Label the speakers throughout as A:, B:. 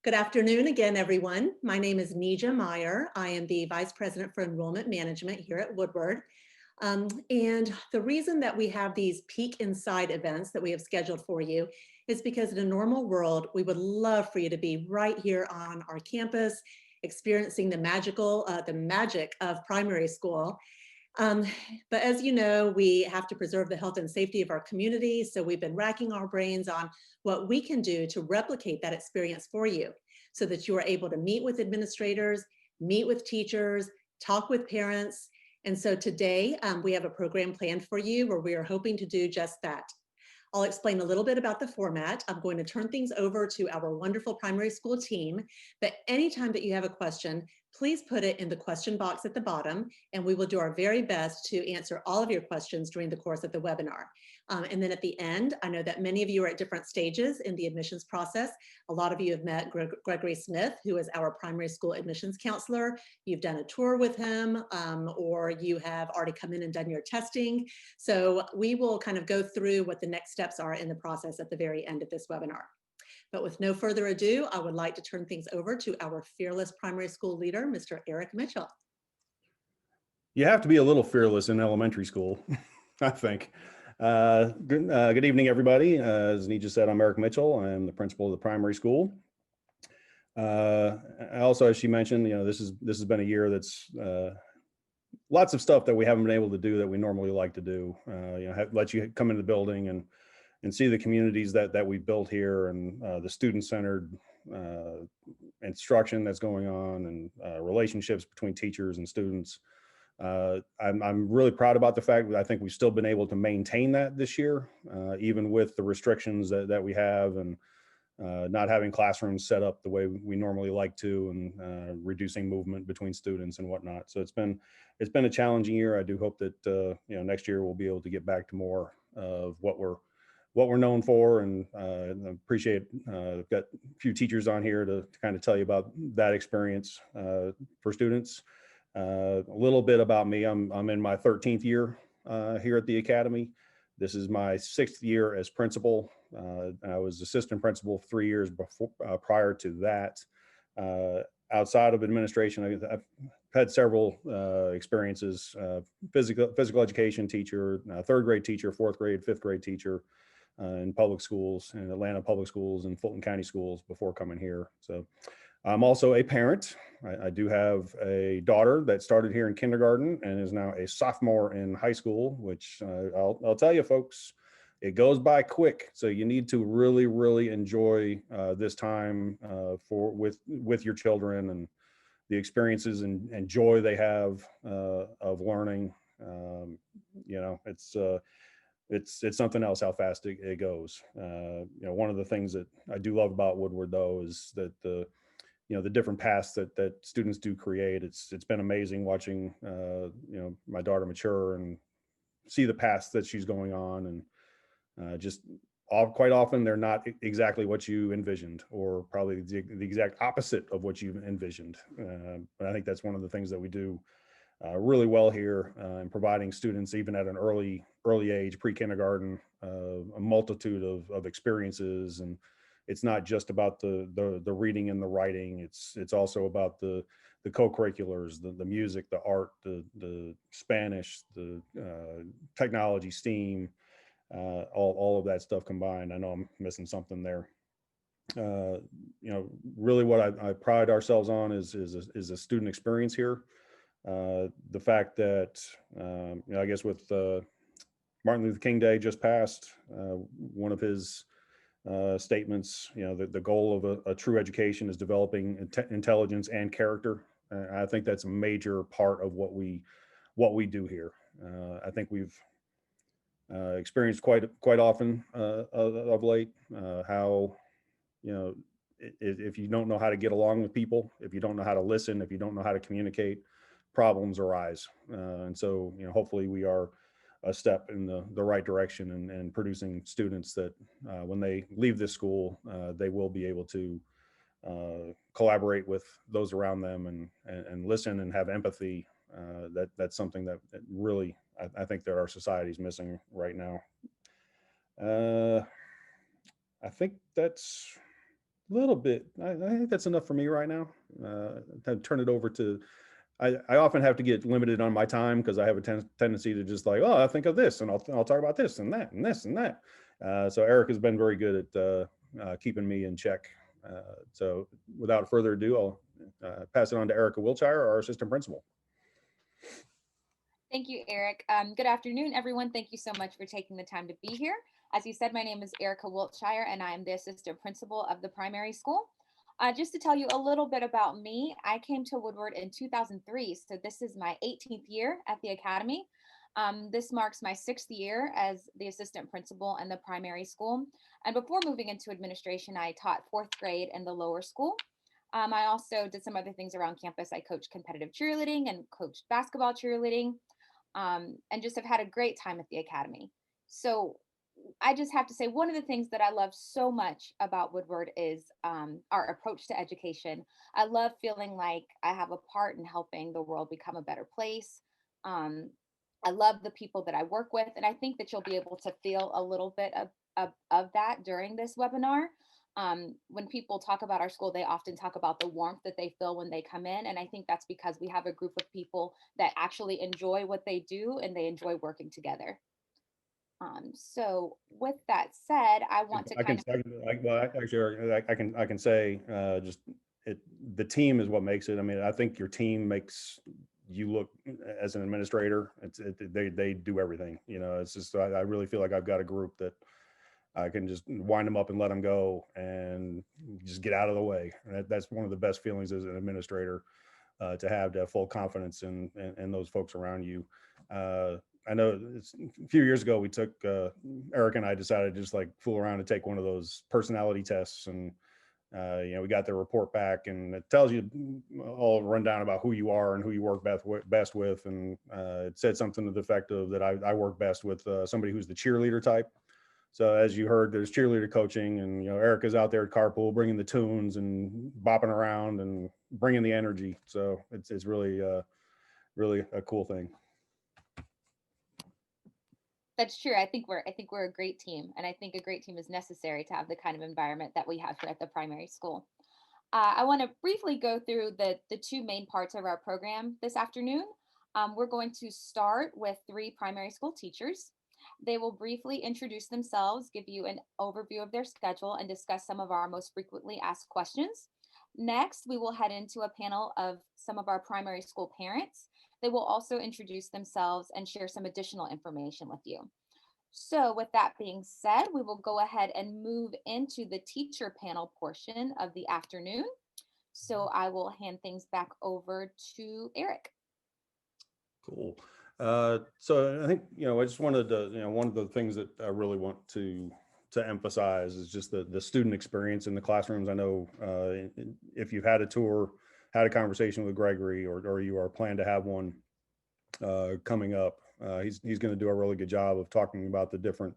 A: Good afternoon again, everyone. My name is Nija Meyer. I am the Vice President for Enrollment Management here at Woodward. And the reason that we have these Peek Inside events that we have scheduled for you is because in a normal world, we would love for you to be right here on our campus, experiencing the magic of primary school. Um, but as you know, we have to preserve the health and safety of our community. So we've been racking our brains on what we can do to replicate that experience for you so that you are able to meet with administrators, meet with teachers, talk with parents. And so today we have a program planned for you where we are hoping to do just that. I'll explain a little bit about the format. I'm going to turn things over to our wonderful primary school team, but anytime that you have a question, please put it in the question box at the bottom, and we will do our very best to answer all of your questions during the course of the webinar. And then at the end, I know that many of you are at different stages in the admissions process. A lot of you have met Gregory Smith, who is our primary school admissions counselor. You've done a tour with him, or you have already come in and done your testing. So we will kind of go through what the next steps are in the process at the very end of this webinar. But with no further ado, I would like to turn things over to our fearless primary school leader, Mr. Eric Mitchell.
B: You have to be a little fearless in elementary school, I think. Good evening, everybody. As Nija said, I'm Eric Mitchell. I'm the principal of the primary school. Also, as she mentioned, this has been a year that's lots of stuff that we haven't been able to do that we normally like to do. Let you come into the building and see the communities that we built here, and the student-centered instruction that's going on, and relationships between teachers and students. I'm really proud about the fact that I think we've still been able to maintain that this year, even with the restrictions that we have, and not having classrooms set up the way we normally like to, and reducing movement between students and whatnot. So it's been a challenging year. I do hope that next year we'll be able to get back to more of what we're known for, and I appreciate I've got a few teachers on here to kind of tell you about that experience for students. A little bit about me. I'm in my 13th year here at the Academy. This is my 6th year as principal. I was assistant principal 3 years before, prior to that. Outside of administration, I've had several experiences: physical education teacher, 3rd grade teacher, 4th grade, 5th grade teacher in public schools, in Atlanta public schools and Fulton County schools before coming here. So I'm also a parent. I do have a daughter that started here in kindergarten and is now a sophomore in high school, which I'll tell you, folks, it goes by quick. So you need to really, really enjoy this time with your children, and the experiences and joy they have of learning. It's something else how fast it goes. One of the things that I do love about Woodward, though, is that the different paths that students do create. It's been amazing watching my daughter mature and see the paths that she's going on, and quite often they're not exactly what you envisioned, or probably the exact opposite of what you envisioned. But I think that's one of the things that we do really well here in providing students, even at an early age, pre-kindergarten, a multitude of experiences. And it's not just about the reading and the writing. It's also about the co-curriculars, the music, the art, the Spanish, the technology, STEAM, all of that stuff combined. I know I'm missing something there. Really what I pride ourselves on is a student experience here. The fact that, I guess with Martin Luther King Day just passed, one of his statements, the goal of a true education is developing intelligence and character. I think that's a major part of what we do here. I think we've experienced quite often of late how, if you don't know how to get along with people, if you don't know how to listen, if you don't know how to communicate, problems arise. And so, hopefully we are a step in the right direction, and producing students that when they leave this school, they will be able to collaborate with those around them, and listen and have empathy. That's something that really I think that our society is missing right now. I think that's A little bit. I think that's enough for me right now. Turn it over to. I often have to get limited on my time because I have a tendency to just like, oh, I think of this, and I'll talk about this and that and this and that. So Eric has been very good at keeping me in check. So without further ado, I'll pass it on to Erica Wiltshire, our assistant principal.
C: Thank you, Eric. Good afternoon, everyone. Thank you so much for taking the time to be here. As you said, my name is Erica Wiltshire, and I am the assistant principal of the primary school. Just to tell you a little bit about me, I came to Woodward in 2003, so this is my 18th year at the academy. This marks my 6th year as the assistant principal in the primary school. And before moving into administration, I taught 4th grade in the lower school. I also did some other things around campus. I coached competitive cheerleading and coached basketball cheerleading, and just have had a great time at the academy. So I just have to say, one of the things that I love so much about Woodward is our approach to education. I love feeling like I have a part in helping the world become a better place. Um, I love the people that I work with, and I think that you'll be able to feel a little bit of that during this webinar. When people talk about our school, they often talk about the warmth that they feel when they come in. And I think that's because we have a group of people that actually enjoy what they do and they enjoy working together. So with that said, I want to kind of.
B: Well, actually, I can say just the team is what makes it. I mean, I think your team makes you look as an administrator. They do everything. You know, it's just I really feel like I've got a group that I can just wind them up and let them go and just get out of the way. And that's one of the best feelings as an administrator, to have full confidence in those folks around you. I know a few years ago, we took, Eric and I decided to just like fool around and take one of those personality tests. And, we got the report back, and it tells you all rundown about who you are and who you work best with. And it said something to the effect of that I work best with somebody who's the cheerleader type. So as you heard, there's cheerleader coaching, and Erica's out there at carpool bringing the tunes and bopping around and bringing the energy. So it's really really a cool thing.
C: That's true. I think we're a great team, and I think a great team is necessary to have the kind of environment that we have here at the primary school. I want to briefly go through the two main parts of our program this afternoon. We're going to start with 3 primary school teachers. They will briefly introduce themselves, give you an overview of their schedule, and discuss some of our most frequently asked questions. Next, we will head into a panel of some of our primary school parents. They will also introduce themselves and share some additional information with you. So with that being said, we will go ahead and move into the teacher panel portion of the afternoon. So I will hand things back over to Eric.
B: Cool. So I think, I just wanted to, one of the things that I really want to emphasize is just the student experience in the classrooms. I know if you've had a tour, had a conversation with Gregory, or you are planning to have one coming up, he's going to do a really good job of talking about the different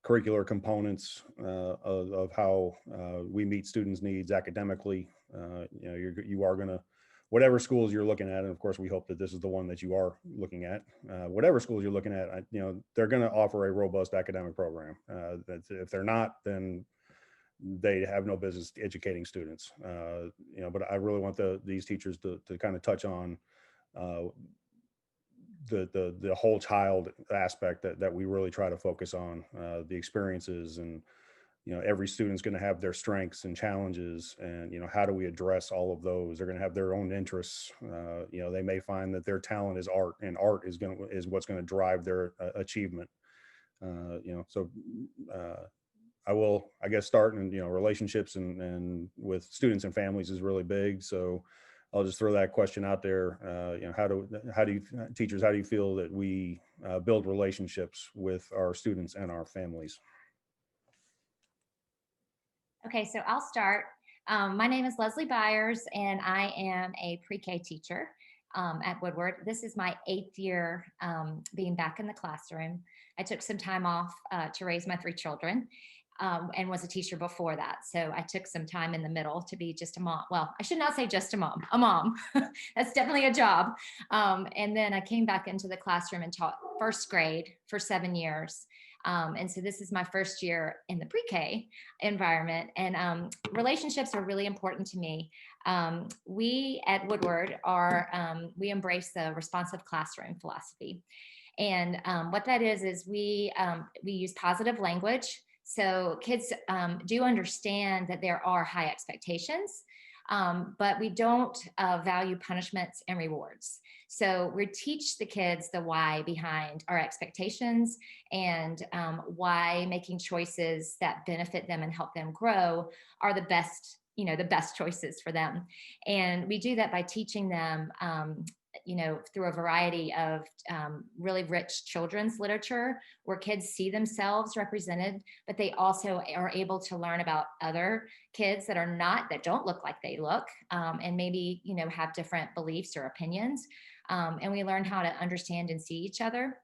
B: curricular components of how we meet students' needs academically. You are going to, whatever schools you're looking at, and of course we hope that this is the one that you are looking at, whatever schools you're looking at, they're going to offer a robust academic program. If they're not, then they have no business educating students. But I really want these teachers to kind of touch on the whole child aspect that we really try to focus on, the experiences, and every student's going to have their strengths and challenges, and how do we address all of those? They're going to have their own interests. They may find that their talent is art, and art is what's going to drive their achievement. So I will, I guess, start in relationships and with students and families is really big. So I'll just throw that question out there. How do you teachers, how do you feel that we build relationships with our students and our families?
D: Okay, so I'll start. My name is Leslie Byers, and I am a pre-K teacher at Woodward. This is my 8th year being back in the classroom. I took some time off to raise my 3 children, and was a teacher before that. So I took some time in the middle to be just a mom. Well, I should not say just a mom. That's definitely a job. And then I came back into the classroom and taught 1st grade for 7 years. And so this is my first year in the pre-K environment, and relationships are really important to me. We at Woodward we embrace the responsive classroom philosophy. And what that is we use positive language. So kids do understand that there are high expectations, but we don't value punishments and rewards. So we teach the kids the why behind our expectations, and why making choices that benefit them and help them grow are the best, the best choices for them. And we do that by teaching them through a variety of really rich children's literature where kids see themselves represented, but they also are able to learn about other kids that don't look like they look, and maybe, have different beliefs or opinions. And we learn how to understand and see each other.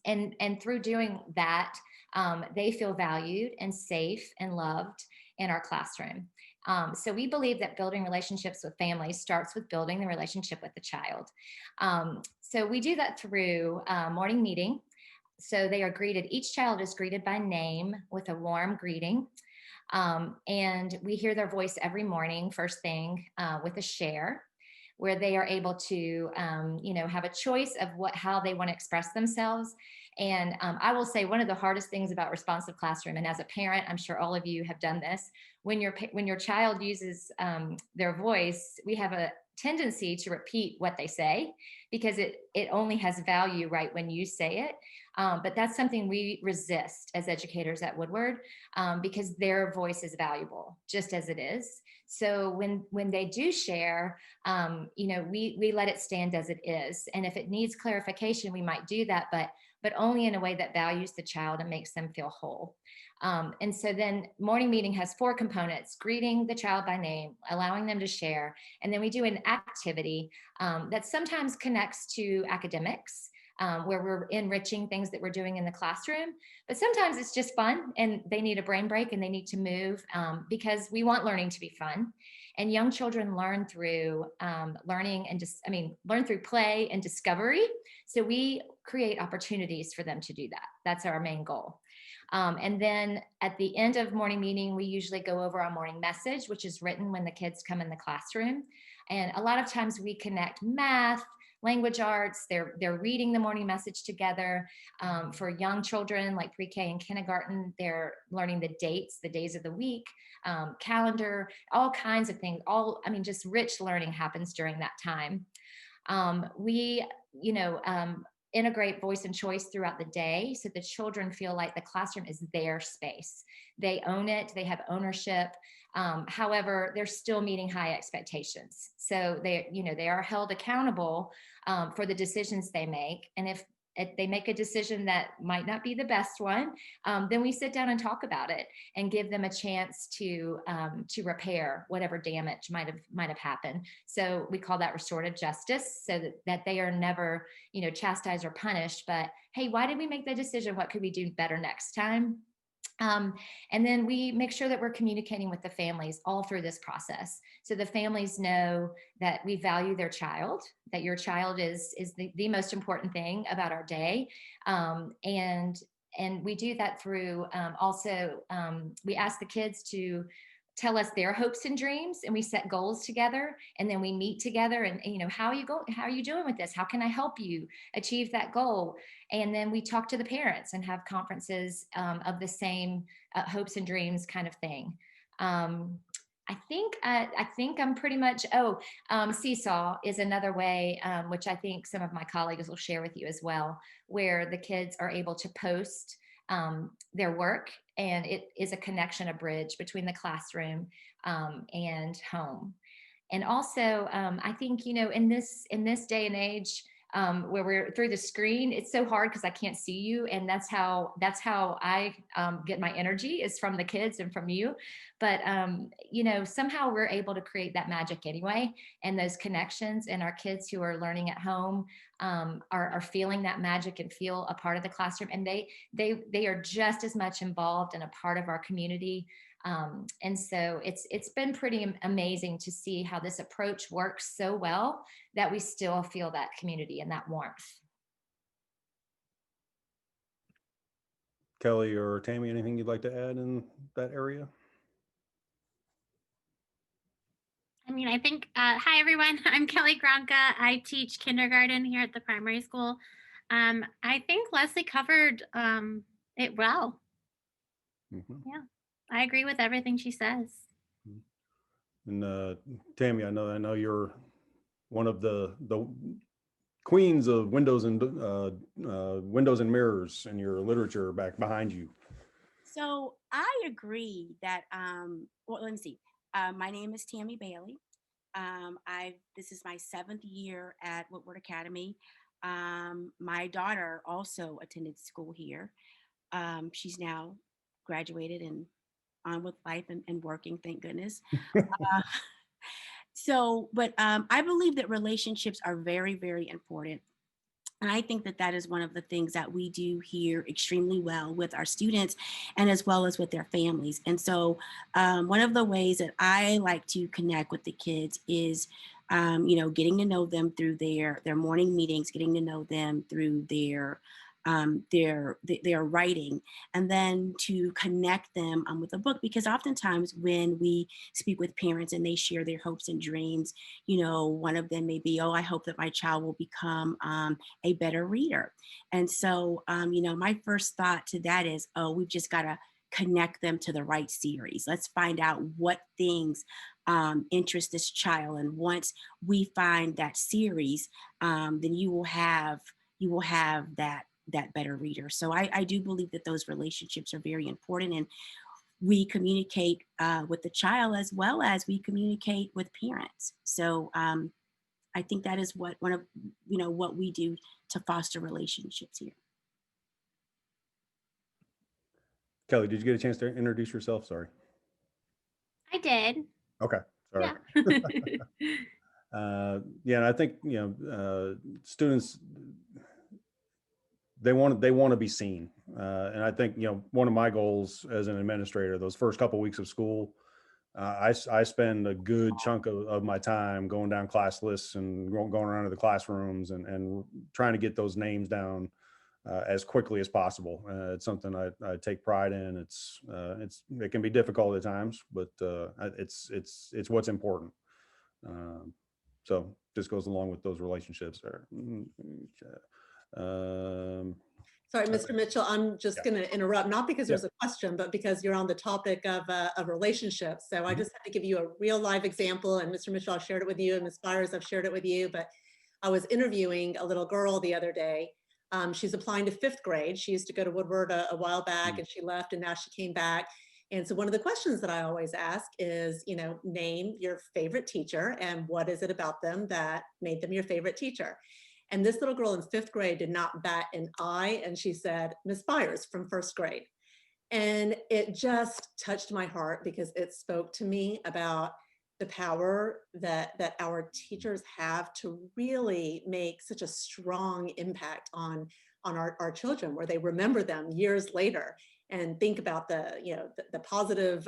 D: And through doing that, they feel valued and safe and loved in our classroom. So we believe that building relationships with families starts with building the relationship with the child. So we do that through morning meeting. So they are greeted, each child is greeted by name with a warm greeting. And we hear their voice every morning, first thing, with a share, where they are able to, have a choice of how they want to express themselves. And I will say one of the hardest things about responsive classroom, and as a parent, I'm sure all of you have done this, when your child uses their voice, we have a tendency to repeat what they say because it only has value right when you say it. But that's something we resist as educators at Woodward, because their voice is valuable just as it is. So when they do share, we let it stand as it is. And if it needs clarification, we might do that, but only in a way that values the child and makes them feel whole. And so then morning meeting has 4 components: greeting the child by name, allowing them to share. And then we do an activity that sometimes connects to academics, where we're enriching things that we're doing in the classroom. But sometimes it's just fun and they need a brain break and they need to move, because we want learning to be fun. And young children learn through learn through play and discovery. So we create opportunities for them to do that. That's our main goal. And then at the end of morning meeting, we usually go over our morning message, which is written when the kids come in the classroom. And a lot of times we connect math, language arts, they're reading the morning message together. For young children like pre-K and kindergarten, they're learning the dates, the days of the week, calendar, all kinds of things. Just rich learning happens during that time. We integrate voice and choice throughout the day so the children feel like the classroom is their space. They own it, they have ownership. However, they're still meeting high expectations. So they are held accountable for the decisions they make. And if they make a decision that might not be the best one, then we sit down and talk about it and give them a chance to repair whatever damage might have happened. So we call that restorative justice, so that they are never, chastised or punished, but hey, why did we make that decision? What could we do better next time? And then we make sure that we're communicating with the families all through this process. So the families know that we value their child, that your child is the most important thing about our day. And we do that through we ask the kids to tell us their hopes and dreams, and we set goals together, and then we meet together and how are you doing with this? How can I help you achieve that goal? And then we talk to the parents and have conferences of the same hopes and dreams kind of thing. I think I'm pretty much, Seesaw is another way, which I think some of my colleagues will share with you as well, where the kids are able to post their work, and it is a connection, a bridge between the classroom and home. And also, I think, in this day and age, where we're through the screen, it's so hard because I can't see you, and that's how I get my energy, is from the kids and from you. But somehow we're able to create that magic anyway, and those connections, and our kids who are learning at home are feeling that magic and feel a part of the classroom, and they are just as much involved and a part of our community. And so it's been pretty amazing to see how this approach works so well that we still feel that community and that warmth.
B: Kelly or Tammy, anything you'd like to add in that area?
E: I mean, I think, hi everyone, I'm Kelly Gronka. I teach kindergarten here at the primary school. I think Leslie covered it well.
B: Mhm.
E: Yeah, I agree with everything she says.
B: And Tammy, I know you're one of the queens of windows and windows and mirrors in your literature back behind you.
F: So I agree that, well, let me see. My name is Tammy Bailey. This is my 7th year at Woodward Academy. My daughter also attended school here. She's now graduated and on with life and working, thank goodness. Uh, but I believe that relationships are very, very important. And I think that that is one of the things that we do here extremely well with our students and as well as with their families. And so one of the ways that I like to connect with the kids is, getting to know them through their morning meetings, getting to know them through their writing, and then to connect them with a book. Because oftentimes when we speak with parents and they share their hopes and dreams, one of them may be, oh, I hope that my child will become a better reader. And so, my first thought to that is, oh, we've just got to connect them to the right series. Let's find out what things interest this child. And once we find that series, then you will have that better reader. So I do believe that those relationships are very important, and we communicate with the child as well as we communicate with parents. So I think that is what what we do to foster relationships here.
B: Kelly, did you get a chance to introduce yourself? Sorry.
E: I did.
B: Okay. Sorry.
E: Yeah.
B: Yeah, and I think students, they want to be seen, and I think one of my goals as an administrator, those first couple of weeks of school, I spend a good chunk of my time going down class lists and going around to the classrooms and trying to get those names down as quickly as possible. It's something I take pride in. It can be difficult at times, but it's what's important. So this goes along with those relationships there.
A: Sorry, Mr. Mitchell, I'm just going to interrupt, not because there's a question, but because you're on the topic of relationships. So I just have to give you a real live example. And Mr. Mitchell, I've shared it with you, and Ms. Byers, I've shared it with you. But I was interviewing a little girl the other day. She's applying to 5th grade. She used to go to Woodward a while back, and she left, and now she came back. And so one of the questions that I always ask is, name your favorite teacher and what is it about them that made them your favorite teacher? And this little girl in 5th grade did not bat an eye, and she said, Miss Byers from 1st grade. And it just touched my heart because it spoke to me about the power that our teachers have to really make such a strong impact on our children, where they remember them years later and think about the positive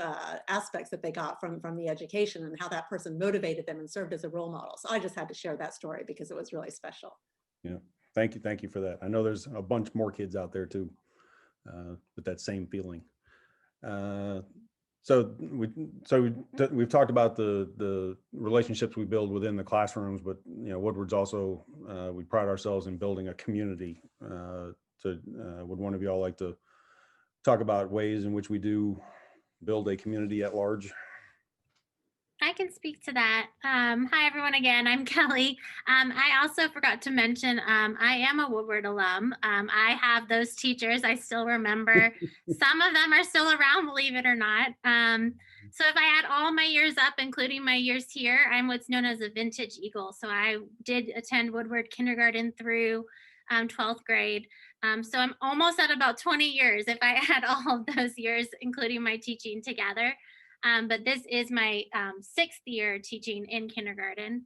A: aspects that they got from the education and how that person motivated them and served as a role model. So I just had to share that story because it was really special.
B: Yeah, thank you for that. I know there's a bunch more kids out there too with that same feeling. So we've talked about the relationships we build within the classrooms, but Woodward's also we pride ourselves in building a community. Would one of y'all like to talk about ways in which we do build a community at large?
E: I can speak to that. Hi, everyone. Again, I'm Kelly. I also forgot to mention I am a Woodward alum. I have those teachers I still remember. Some of them are still around, believe it or not. So if I add all my years up, including my years here, I'm what's known as a vintage Eagle. So I did attend Woodward kindergarten through 12th grade. So I'm almost at about 20 years if I add all of those years, including my teaching together. But this is my 6th year teaching in kindergarten.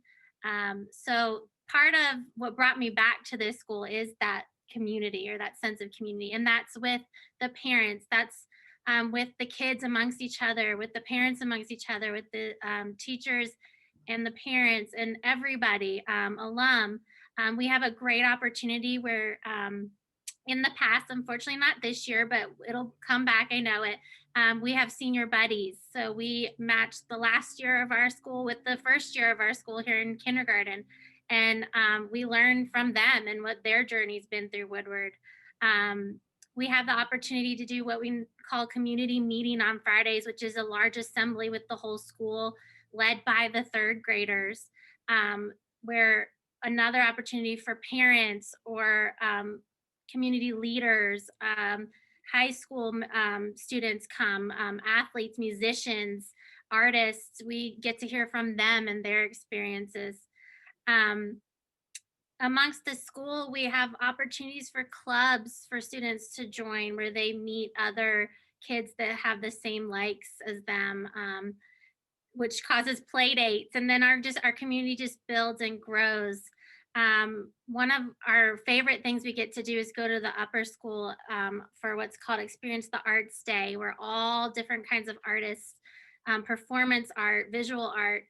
E: So part of what brought me back to this school is that community, or that sense of community. And that's with the parents, that's with the kids amongst each other, with the parents amongst each other, with the teachers and the parents and everybody, alum. We have a great opportunity where in the past, unfortunately not this year, but it'll come back, I know it. We have senior buddies. So we matched the last year of our school with the first year of our school here in kindergarten. And we learn from them and what their journey's been through Woodward. We have the opportunity to do what we call community meeting on Fridays, which is a large assembly with the whole school led by the third graders, where another opportunity for parents or community leaders, high school students come, athletes, musicians, artists. We get to hear from them and their experiences. Amongst the school, we have opportunities for clubs for students to join where they meet other kids that have the same likes as them, which causes play dates. And then our community just builds and grows. One of our favorite things we get to do is go to the upper school for what's called Experience the Arts Day, where all different kinds of artists, performance art, visual art,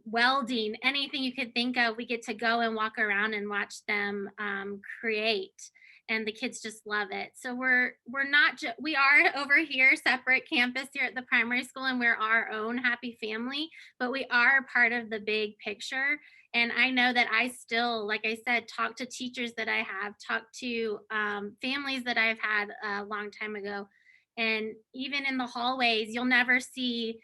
E: welding, anything you could think of, we get to go and walk around and watch them create. And the kids just love it. So we are over here, separate campus here at the primary school, and we're our own happy family, but we are part of the big picture. And I know that I still, like I said, talk to teachers that I have, talk to families that I've had a long time ago. And even in the hallways, you'll never see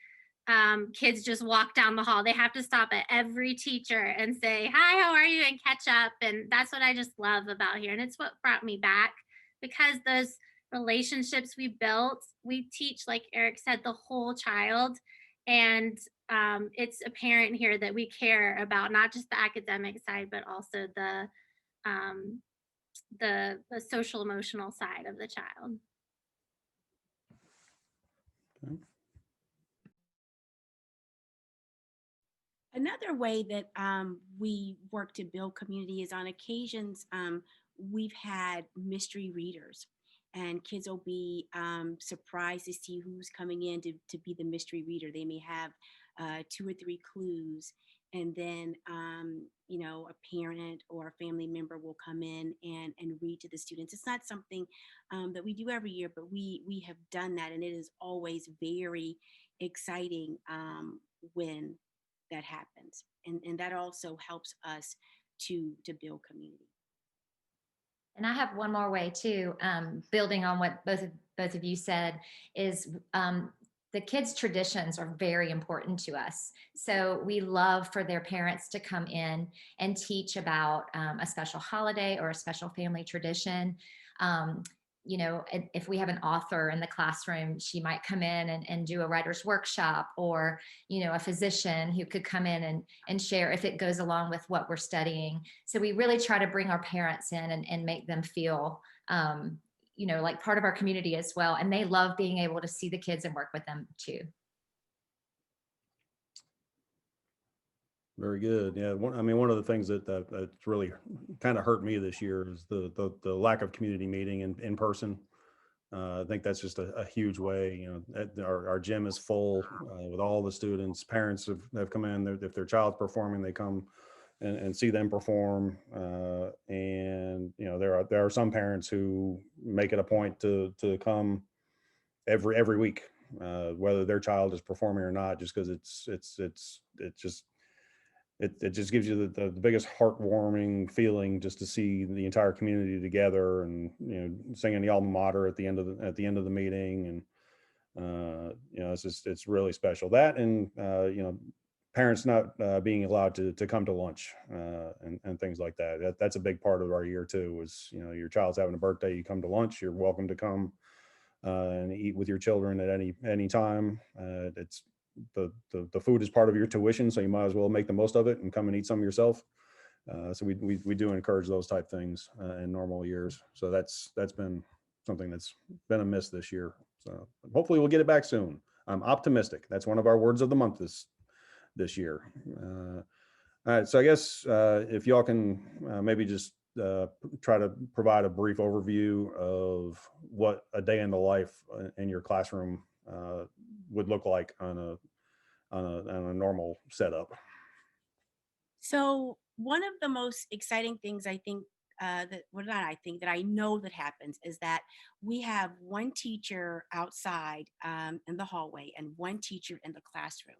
E: kids just walk down the hall. They have to stop at every teacher and say, hi, how are you? And catch up. And that's what I just love about here. And it's what brought me back, because those relationships we built, we teach, like Eric said, the whole child. And it's apparent here that we care about not just the academic side, but also the social emotional side of the child.
B: Okay.
F: Another way that we work to build community is on occasions we've had mystery readers, and kids will be surprised to see who's coming in to be the mystery reader. They may have 2 or 3 clues, and then a parent or a family member will come in and read to the students. It's not something that we do every year, but we have done that, and it is always very exciting when that happens, and that also helps us to build community.
D: And I have one more way too, building on what both of you said, is the kids' traditions are very important to us. So we love for their parents to come in and teach about a special holiday or a special family tradition. If we have an author in the classroom, she might come in and do a writer's workshop, or, a physician who could come in and share if it goes along with what we're studying. So we really try to bring our parents in and make them feel, like part of our community as well. And they love being able to see the kids and work with them too.
B: Very good. Yeah, one of the things that's really kind of hurt me this year is the lack of community meeting in person. I think that's just a huge way. Our gym is full with all the students. Parents have come in. If their child's performing, they come and see them perform. And there are some parents who make it a point to come every week, whether their child is performing or not, just because it just gives you the biggest heartwarming feeling just to see the entire community together, and singing the alma mater at the end of the meeting, and it's really special. That, and parents not being allowed to come to lunch and things like that. That's a big part of our year too. Is your child's having a birthday, you come to lunch. You're welcome to come and eat with your children at any time. It's the food is part of your tuition, so you might as well make the most of it and come and eat some yourself. So we do encourage those type things in normal years. So that's been something that's been a miss this year. So hopefully we'll get it back soon. I'm optimistic. That's one of our words of the month this year. All right. So I guess if y'all can maybe just try to provide a brief overview of what a day in the life in your classroom would look like on a normal setup.
F: So one of the most exciting things I think that I know that happens is that we have one teacher outside in the hallway and one teacher in the classroom.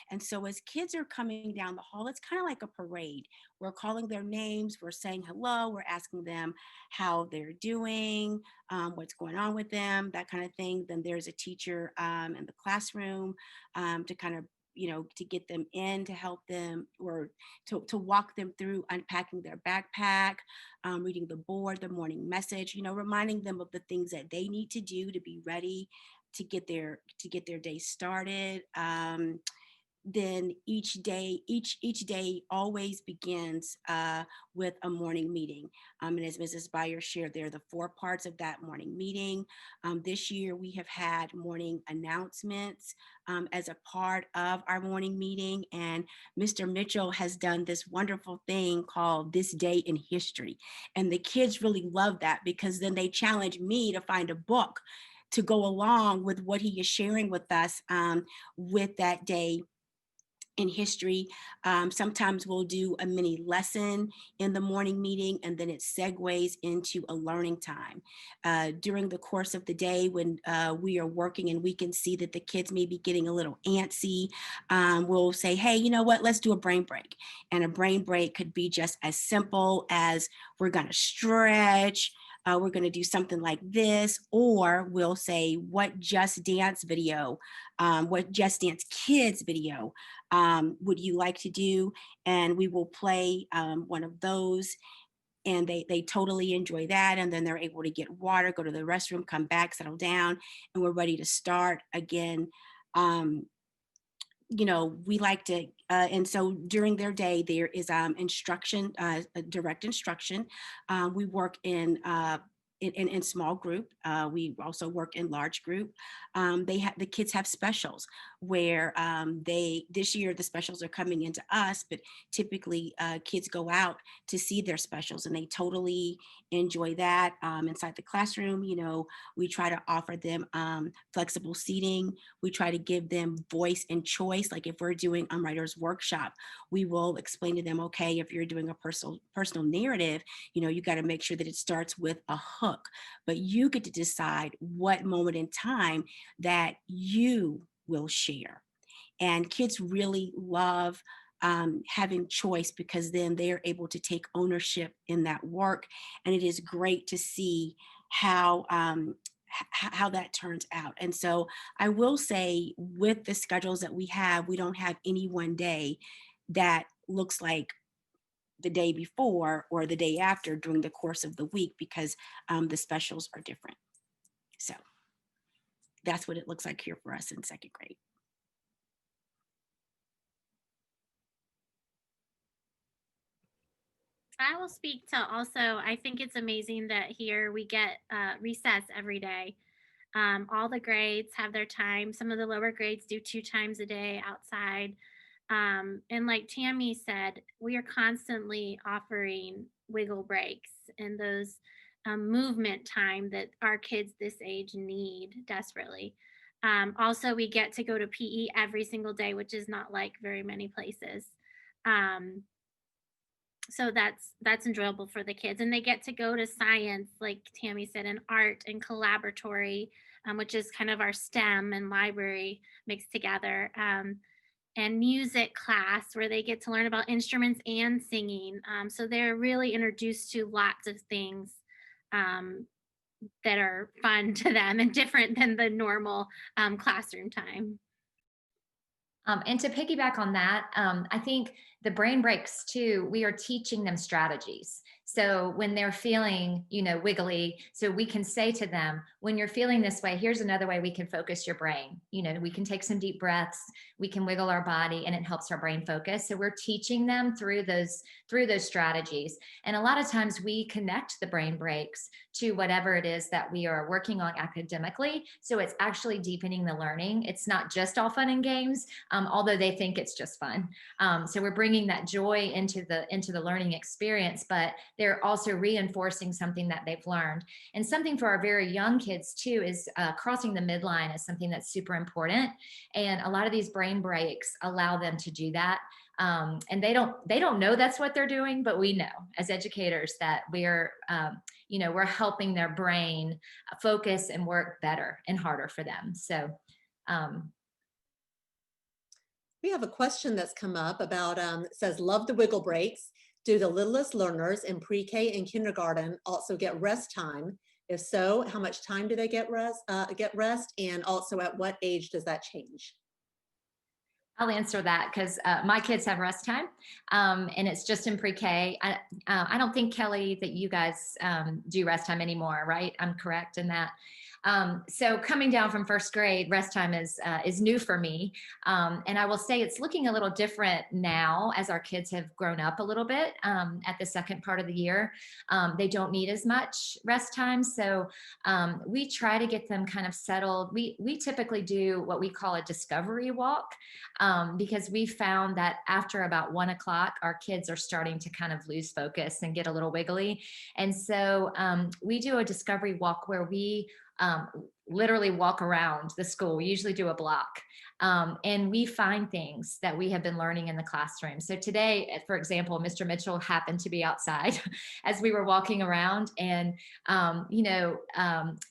F: And so as kids are coming down the hall, it's kind of like a parade. We're calling their names, we're saying hello, we're asking them how they're doing, what's going on with them, that kind of thing. Then there's a teacher in the classroom to kind of, to get them in, to help them, or to walk them through unpacking their backpack, reading the board, the morning message, reminding them of the things that they need to do to be ready to get their day started. Then each day always begins with a morning meeting. And as Mrs. Byer shared, there are the 4 parts of that morning meeting. This year we have had morning announcements as a part of our morning meeting. And Mr. Mitchell has done this wonderful thing called This Day in History. And the kids really love that, because then they challenge me to find a book to go along with what he is sharing with us with that day in history. Sometimes we'll do a mini lesson in the morning meeting, and then it segues into a learning time. During the course of the day, when we are working and we can see that the kids may be getting a little antsy, we'll say, hey, you know what, let's do a brain break. And a brain break could be just as simple as we're going to stretch, we're going to do something like this, or we'll say, what Just Dance video, what Just Dance Kids video would you like to do? And we will play one of those. And they totally enjoy that. And then they're able to get water, go to the restroom, come back, settle down, and we're ready to start again. We like to, and so during their day, there is instruction, direct instruction. We work in small group. We also work in large group. The kids have specials where this year the specials are coming into us, but typically kids go out to see their specials, and they totally enjoy that. Inside the classroom, we try to offer them flexible seating. We try to give them voice and choice. Like if we're doing a writer's workshop, we will explain to them, okay, if you're doing a personal narrative, you got to make sure that it starts with a hook, but you get to decide what moment in time that you will share. And kids really love having choice, because then they're able to take ownership in that work. And it is great to see how that turns out. And so I will say, with the schedules that we have, we don't have any one day that looks like the day before or the day after during the course of the week, because the specials are different. So that's what it looks like here for us in 2nd grade.
E: I will speak to also, I think it's amazing that here we get recess every day. All the grades have their time. Some of the lower grades do 2 times a day outside. And like Tammy said, we are constantly offering wiggle breaks and those movement time that our kids this age need desperately. Also, we get to go to PE every single day, which is not like very many places. So that's enjoyable for the kids, and they get to go to science, like Tammy said, and art and collaboratory, which is kind of our STEM and library mixed together, and music class where they get to learn about instruments and singing. So they're really introduced to lots of things that are fun to them and different than the normal classroom time.
D: And to piggyback on that, I think the brain breaks too, we are teaching them strategies. So when they're feeling, wiggly, so we can say to them, when you're feeling this way, here's another way we can focus your brain. We can take some deep breaths, we can wiggle our body, and it helps our brain focus. So we're teaching them through those strategies. And a lot of times we connect the brain breaks to whatever it is that we are working on academically. So it's actually deepening the learning. It's not just all fun and games, although they think it's just fun. So we're bringing that joy into the learning experience, but they're also reinforcing something that they've learned. And something for our very young kids too is crossing the midline is something that's super important. And a lot of these brain breaks allow them to do that. And they don't know that's what they're doing, but we know as educators that we're helping their brain focus and work better and harder for them. So
A: We have a question that's come up about, it says, love the wiggle breaks. Do the littlest learners in pre-K and kindergarten also get rest time? If so, how much time do they get rest? And also at what age does that change?
D: I'll answer that because my kids have rest time, and it's just in pre-K. I don't think, Kelly, that you guys do rest time anymore, right? I'm correct in that. So coming down from first grade, rest time is new for me, and I will say it's looking a little different now as our kids have grown up a little bit. At the second part of the year, they don't need as much rest time, so we try to get them kind of settled. We typically do what we call a discovery walk. Because we found that after about 1 o'clock, our kids are starting to kind of lose focus and get a little wiggly. And so we do a discovery walk where we literally walk around the school. We usually do a block. And we find things that we have been learning in the classroom. So today, for example, Mr. Mitchell happened to be outside as we were walking around, and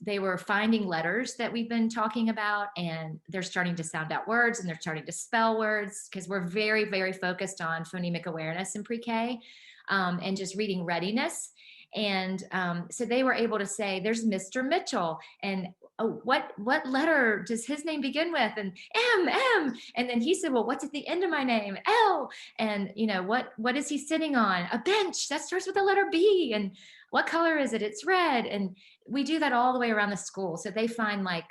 D: they were finding letters that we've been talking about, and they're starting to sound out words, and they're starting to spell words, because we're very, very focused on phonemic awareness in pre-K, and just reading readiness. And so they were able to say, there's Mr. Mitchell, and oh, what letter does his name begin with? And M. And then he said, well, what's at the end of my name? L. And what is he sitting on? A bench that starts with the letter B. And what color is it? It's red. And we do that all the way around the school. So they find, like,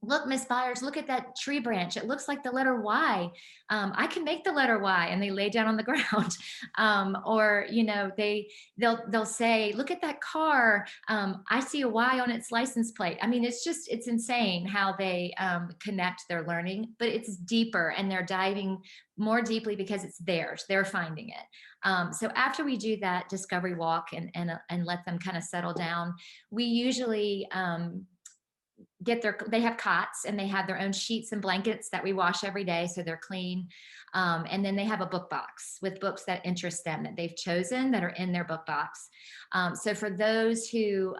D: look, Miss Byers, look at that tree branch. It looks like the letter Y. I can make the letter Y. And they lay down on the ground. Or they'll say, look at that car. I see a Y on its license plate. I mean, it's insane how they connect their learning, but it's deeper, and they're diving more deeply because it's theirs. They're finding it. So after we do that discovery walk and let them kind of settle down, we usually they have cots, and they have their own sheets and blankets that we wash every day, so they're clean. And then they have a book box with books that interest them, that they've chosen, that are in their book box. So for those who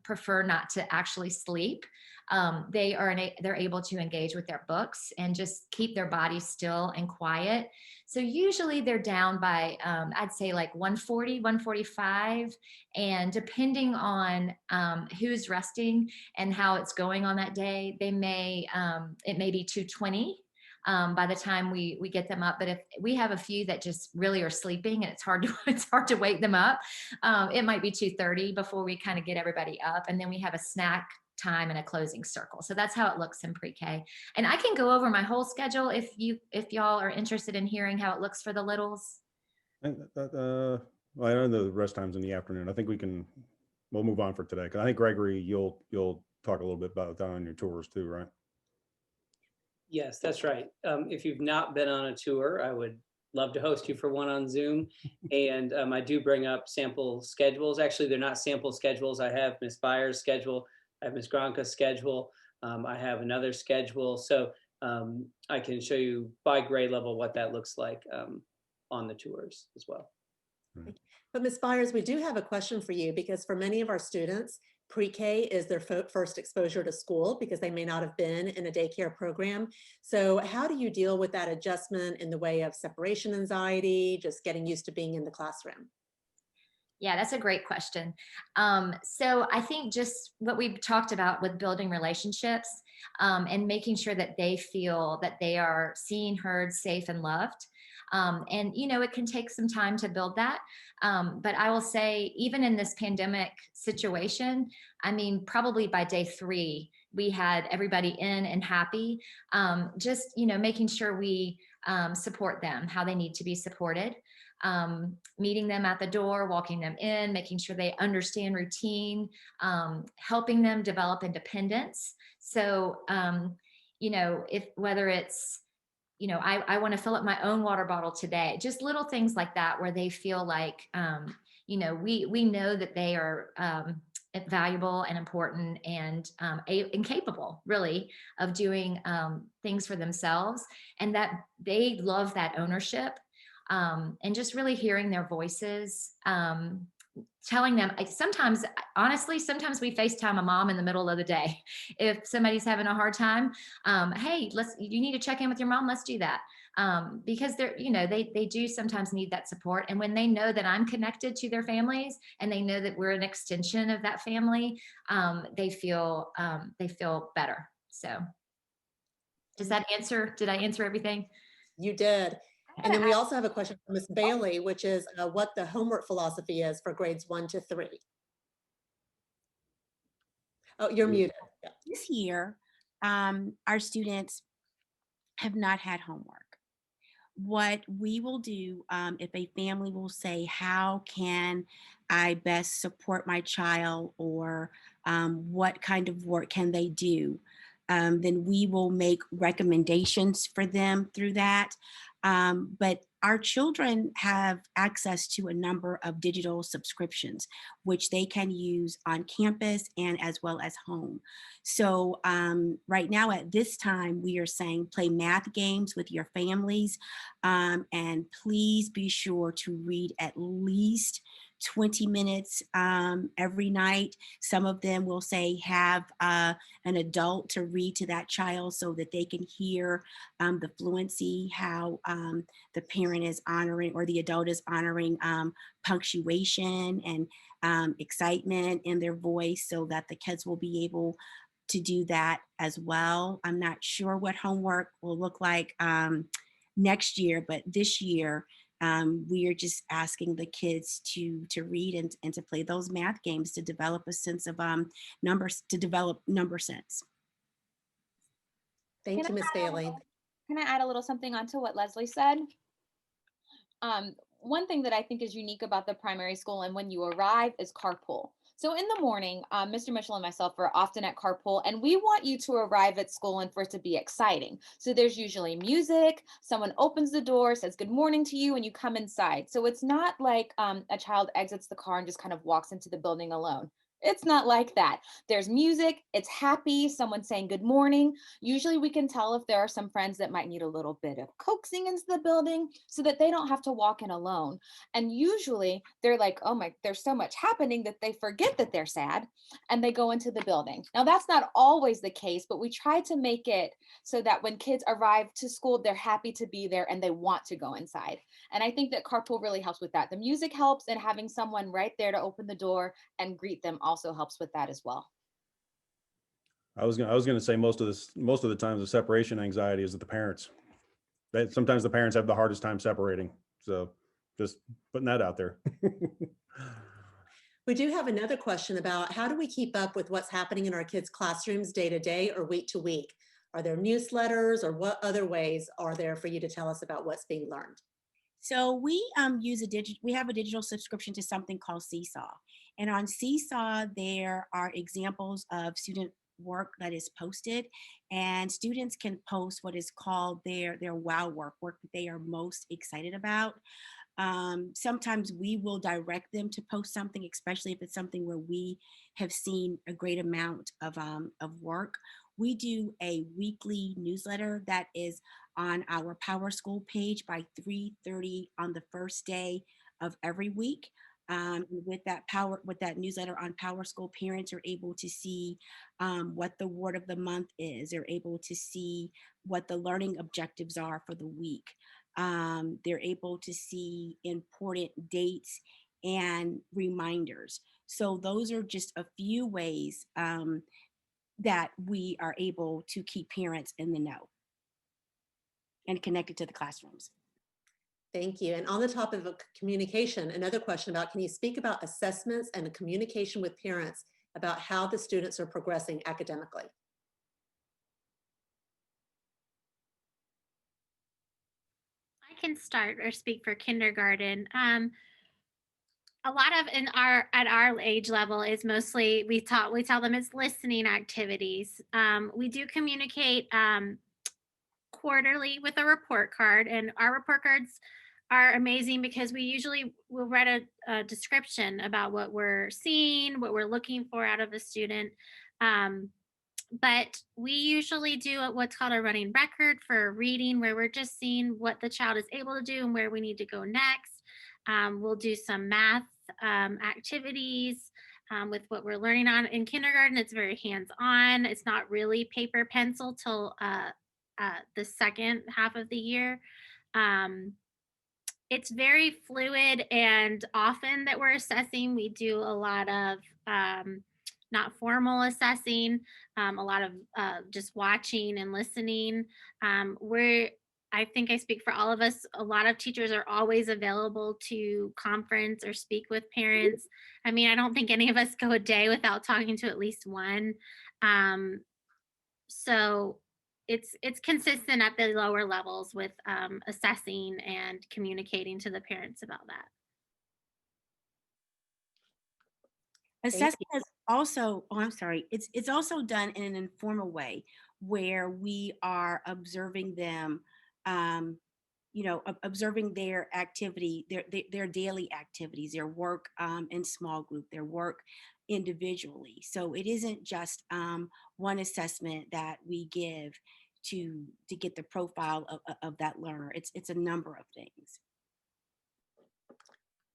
D: prefer not to actually sleep, they're able to engage with their books and just keep their bodies still and quiet. So usually they're down by, I'd say, like 140, 145. And depending on who's resting and how it's going on that day, it may be 220 by the time we get them up. But if we have a few that just really are sleeping and it's hard to wake them up, it might be 230 before we kind of get everybody up. And then we have a snack time and a closing circle. So that's how it looks in pre-K. And I can go over my whole schedule if y'all are interested in hearing how it looks for the littles.
B: Well, I know the rest time's in the afternoon. I think we'll move on for today, because I think, Gregory, you'll talk a little bit about that on your tours too, right?
G: Yes, that's right. If you've not been on a tour, I would love to host you for one on Zoom. And I do bring up sample schedules. Actually, they're not sample schedules. I have Miss Byers' schedule. I have Miss Gronka's schedule. I have another schedule. So I can show you by grade level what that looks like on the tours as well.
A: But Ms. Byers, we do have a question for you, because for many of our students, pre-K is their first exposure to school, because they may not have been in a daycare program. So how do you deal with that adjustment in the way of separation anxiety, just getting used to being in the classroom?
D: Yeah, that's a great question. So I think just what we've talked about with building relationships and making sure that they feel that they are seen, heard, safe, and loved. And, it can take some time to build that. But I will say, even in this pandemic situation, I mean, probably by day 3, we had everybody in and happy. Just, making sure we support them how they need to be supported. Meeting them at the door, walking them in, making sure they understand routine, helping them develop independence. So, whether it's, I want to fill up my own water bottle today, just little things like that, where they feel like, we know that they are valuable and important and capable, really, of doing things for themselves, and that they love that ownership. and just really hearing their voices. Telling them, sometimes, honestly, sometimes we FaceTime a mom in the middle of the day. If somebody's having a hard time, hey, you need to check in with your mom, let's do that. Because they're, they do sometimes need that support. And when they know that I'm connected to their families and they know that we're an extension of that family, they feel better. So did I answer everything?
A: You did.
C: I'm
A: And
C: gonna
A: then we
C: add-
A: also have a question from Ms. Bailey, which is what the homework philosophy is for grades 1 to 3. Oh, you're muted. Yeah.
F: This year, our students have not had homework. What we will do, if a family will say, how can I best support my child, or what kind of work can they do, then we will make recommendations for them through that. But our children have access to a number of digital subscriptions, which they can use on campus and as well as home. So right now at this time, we are saying play math games with your families, and please be sure to read at least 20 minutes every night. Some of them will say have an adult to read to that child so that they can hear the fluency, how the parent is honoring, or the adult is honoring punctuation and excitement in their voice, so that the kids will be able to do that as well. I'm not sure what homework will look like next year, but this year we are just asking the kids to read and to play those math games to develop a sense of numbers, to develop number sense.
A: Thank
C: Can
A: you,
C: I
A: Ms.
C: add a
A: Bailey.
C: little- Can I add a little something onto what Leslie said? One thing that I think is unique about the primary school and when you arrive is carpool. So in the morning, Mr. Mitchell and myself are often at carpool, and we want you to arrive at school and for it to be exciting. So there's usually music, someone opens the door, says good morning to you, and you come inside. So it's not like a child exits the car and just kind of walks into the building alone. It's not like that. There's music, it's happy, someone saying good morning. Usually we can tell if there are some friends that might need a little bit of coaxing into the building so that they don't have to walk in alone. And usually they're like, oh my, there's so much happening that they forget that they're sad and they go into the building. Now that's not always the case, but we try to make it so that when kids arrive to school, they're happy to be there and they want to go inside. And I think that carpool really helps with that. The music helps, and having someone right there to open the door and greet them also helps with that as well.
B: I was gonna say most of the times the separation anxiety is with the parents. Sometimes the parents have the hardest time separating. So just putting that out there.
A: We do have another question about how do we keep up with what's happening in our kids' classrooms day to day or week to week? Are there newsletters, or what other ways are there for you to tell us about what's being learned?
F: So we we have a digital subscription to something called Seesaw. And on Seesaw, there are examples of student work that is posted, and students can post what is called their wow work that they are most excited about. Sometimes we will direct them to post something, especially if it's something where we have seen a great amount of work. We do a weekly newsletter that is on our Power School page by 3:30 on the first day of every week. With that newsletter on Power School, parents are able to see what the word of the month is. They're able to see what the learning objectives are for the week. They're able to see important dates and reminders. So those are just a few ways that we are able to keep parents in the know and connected to the classrooms.
A: Thank you. And on the topic of communication, another question about, can you speak about assessments and the communication with parents about how the students are progressing academically?
E: I can start or speak for kindergarten. A lot of at our age level is mostly we tell them it's listening activities. We do communicate quarterly with a report card, and our report cards are amazing because we usually will write a description about what we're seeing, what we're looking for out of a student. But we usually do what's called a running record for reading, where we're just seeing what the child is able to do and where we need to go next. We'll do some math activities with what we're learning on in kindergarten. It's very hands-on. It's not really paper pencil till the second half of the year. It's very fluid, and often that we're assessing, we do a lot of not formal assessing, a lot of just watching and listening. I think I speak for all of us. A lot of teachers are always available to conference or speak with parents. I mean, I don't think any of us go a day without talking to at least one. So it's consistent at the lower levels with assessing and communicating to the parents about that.
F: Assessment is also, oh, I'm sorry, it's also done in an informal way where we are observing them, observing their activity, their daily activities, their work in small group, their work individually. So it isn't just one assessment that we give to get the profile of that learner. It's a number of things.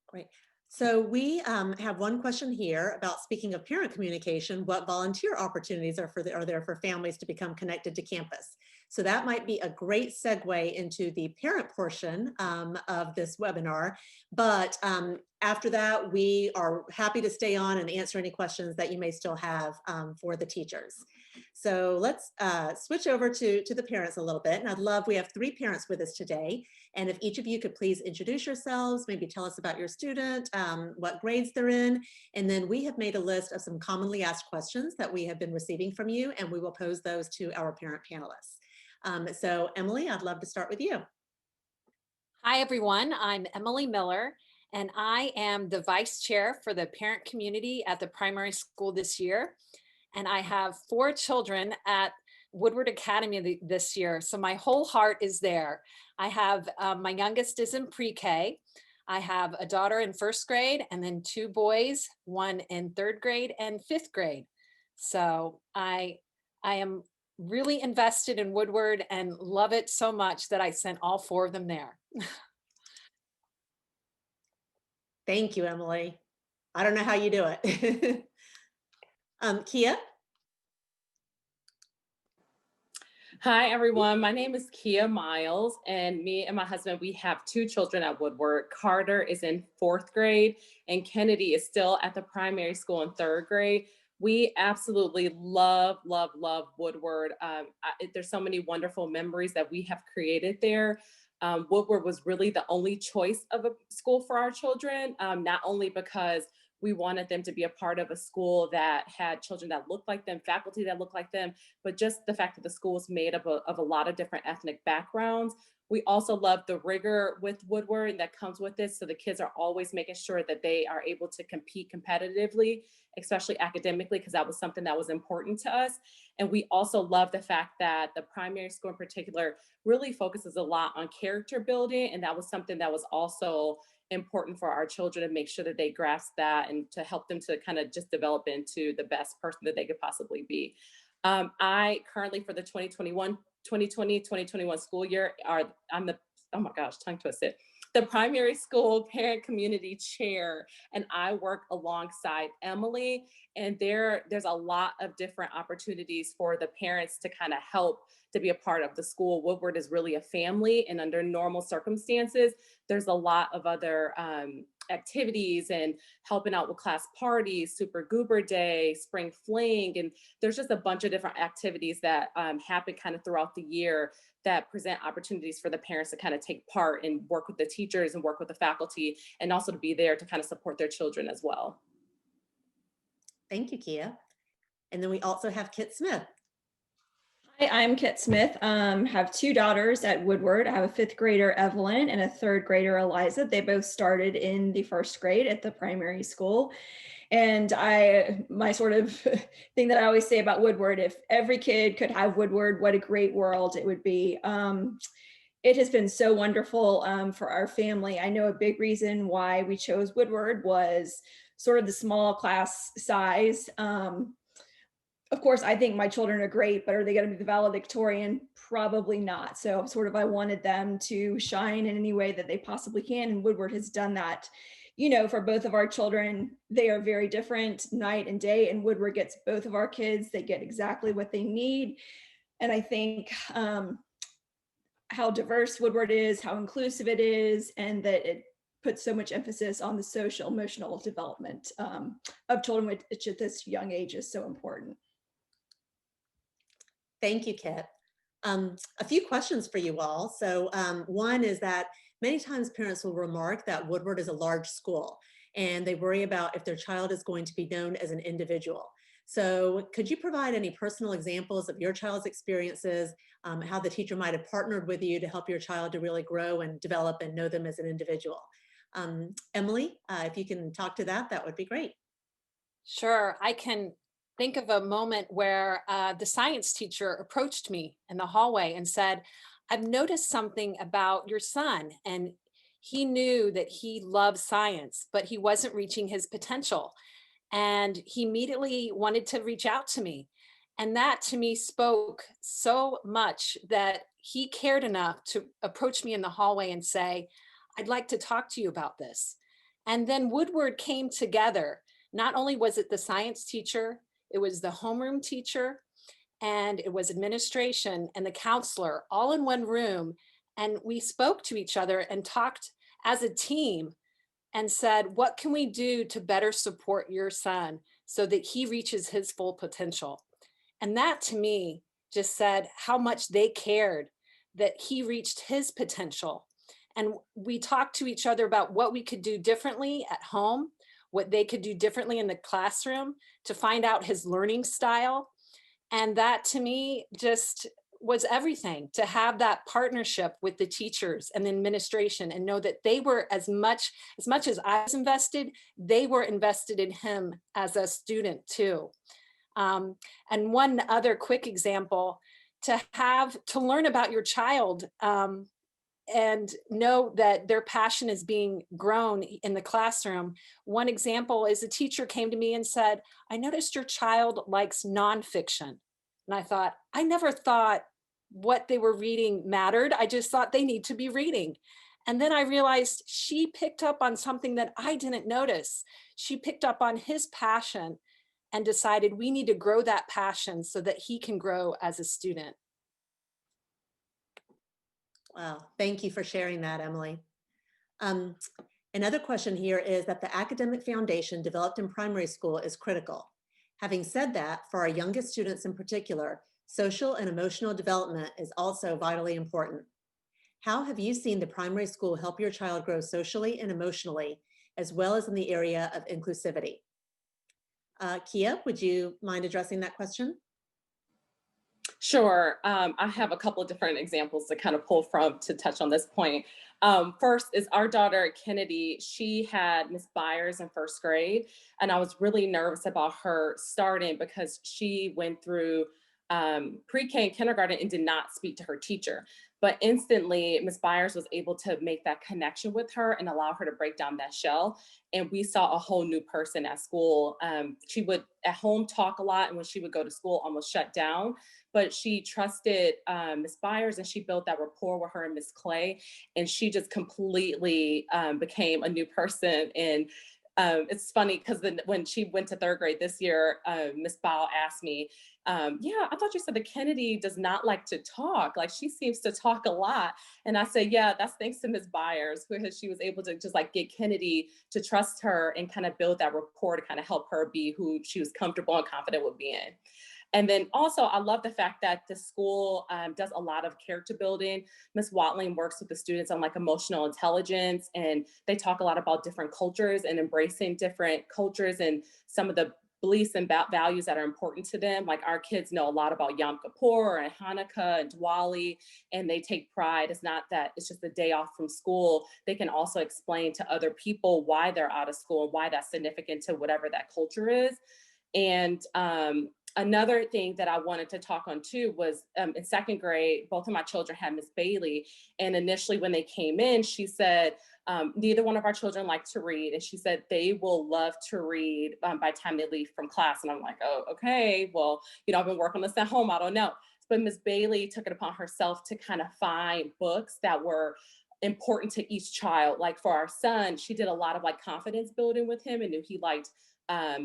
A: Great. So we have one question here about, speaking of parent communication, what volunteer opportunities are there for families to become connected to campus? So that might be a great segue into the parent portion of this webinar. But after that, we are happy to stay on and answer any questions that you may still have for the teachers. So let's switch over to the parents a little bit. And we have 3 parents with us today. And if each of you could please introduce yourselves, maybe tell us about your student, what grades they're in. And then we have made a list of some commonly asked questions that we have been receiving from you, and we will pose those to our parent panelists. So Emily, I'd love to start with you.
H: Hi, everyone. I'm Emily Miller, and I am the vice chair for the parent community at the primary school this year. And I have 4 children at Woodward Academy this year. So my whole heart is there. I have my youngest is in pre-K. I have a daughter in 1st grade, and then 2 boys, one in 3rd grade and 5th grade. So I am really invested in Woodward and love it so much that I sent all 4 of them there.
A: Thank you, Emily. I don't know how you do it. Kia?
I: Hi, everyone. My name is Kia Miles, and me and my husband, we have 2 children at Woodward. Carter is in 4th grade, and Kennedy is still at the primary school in 3rd grade. We absolutely love, love, love Woodward. There's so many wonderful memories that we have created there. Woodward was really the only choice of a school for our children, not only because we wanted them to be a part of a school that had children that looked like them, faculty that looked like them, but just the fact that the school was made up of a lot of different ethnic backgrounds. We also love the rigor with Woodward that comes with this. So the kids are always making sure that they are able to compete competitively, especially academically, because that was something that was important to us. And we also love the fact that the primary school in particular really focuses a lot on character building. And that was something that was also important for our children to make sure that they grasp that and to help them to kind of just develop into the best person that they could possibly be. I currently, for the 2020-2021 school year, I'm the, oh my gosh, tongue twisted, the primary school parent community chair, and I work alongside Emily. And there's a lot of different opportunities for the parents to kind of help to be a part of the school. Woodward is really a family, and under normal circumstances, there's a lot of other activities and helping out with class parties, Super Goober Day, Spring Fling, and there's just a bunch of different activities that happen kind of throughout the year that present opportunities for the parents to kind of take part and work with the teachers and work with the faculty, and also to be there to kind of support their children as well.
A: Thank you, Kia. And then we also have Kit Smith.
J: Hi, I'm Kit Smith. Have 2 daughters at Woodward. I have a 5th grader, Evelyn, and a 3rd grader, Eliza. They both started in the 1st grade at the primary school. And my sort of thing that I always say about Woodward, if every kid could have Woodward, what a great world it would be. It has been so wonderful for our family. I know a big reason why we chose Woodward was sort of the small class size. of course, I think my children are great, but are they going to be the valedictorian? Probably not. So sort of, I wanted them to shine in any way that they possibly can. And Woodward has done that, for both of our children. They are very different night and day, and Woodward gets both of our kids. They get exactly what they need. And I think how diverse Woodward is, how inclusive it is, and that it puts so much emphasis on the social emotional development of children, which at this young age is so important.
A: Thank you, Kit. A few questions for you all. So one is that many times parents will remark that Woodward is a large school and they worry about if their child is going to be known as an individual. So could you provide any personal examples of your child's experiences, how the teacher might have partnered with you to help your child to really grow and develop and know them as an individual? Emily, if you can talk to that, that would be great.
H: Sure, I can think of a moment where the science teacher approached me in the hallway and said, I've noticed something about your son. And he knew that he loved science, but he wasn't reaching his potential. And he immediately wanted to reach out to me. And that to me spoke so much that he cared enough to approach me in the hallway and say, I'd like to talk to you about this. And then Woodward came together. Not only was it the science teacher, it was the homeroom teacher, and it was administration and the counselor all in one room. And we spoke to each other and talked as a team and said, what can we do to better support your son so that he reaches his full potential? And that to me just said how much they cared that he reached his potential. And we talked to each other about what we could do differently at home, what they could do differently in the classroom to find out his learning style. And that to me just was everything, to have that partnership with the teachers and the administration and know that they were as much as I was invested, they were invested in him as a student too. And one other quick example, to learn about your child and know that their passion is being grown in the classroom. One example is a teacher came to me and said, I noticed your child likes nonfiction. And I thought, I never thought what they were reading mattered. I just thought they need to be reading. And then I realized she picked up on something that I didn't notice. She picked up on his passion and decided we need to grow that passion so that he can grow as a student.
A: Wow, thank you for sharing that, Emily. Another question here is that the academic foundation developed in primary school is critical. Having said that, for our youngest students in particular, social and emotional development is also vitally important. How have you seen the primary school help your child grow socially and emotionally, as well as in the area of inclusivity? Kia, would you mind addressing that question?
I: Sure. I have a couple of different examples to kind of pull from to touch on this point. First is our daughter, Kennedy. She had Miss Byers in first grade, and I was really nervous about her starting because she went through pre-K and kindergarten and did not speak to her teacher. But instantly, Miss Byers was able to make that connection with her and allow her to break down that shell. And we saw a whole new person at school. She would at home talk a lot, and when she would go to school, almost shut down. But she trusted Miss Byers, and she built that rapport with her and Miss Clay, and she just completely became a new person. And it's funny because when she went to third grade this year, Miss Bowell asked me, yeah, I thought you said that Kennedy does not like to talk. Like, she seems to talk a lot. And I said, yeah, that's thanks to Miss Byers, because she was able to just like get Kennedy to trust her and kind of build that rapport to kind of help her be who she was comfortable and confident with being. And then also, I love the fact that the school does a lot of character building. Ms. Watling works with the students on like emotional intelligence, and they talk a lot about different cultures and embracing different cultures and some of the beliefs and values that are important to them. Like, our kids know a lot about Yom Kippur and Hanukkah and Diwali, and they take pride. It's not that it's just a day off from school. They can also explain to other people why they're out of school and why that's significant to whatever that culture is. And another thing that I wanted to talk on too was in second grade, both of my children had Miss Bailey. And initially when they came in, she said, neither one of our children like to read. And she said they will love to read by the time they leave from class. And I'm like, oh, okay, well, I've been working on this at home. I don't know. But Ms. Bailey took it upon herself to kind of find books that were important to each child. Like for our son, she did a lot of like confidence building with him and knew he liked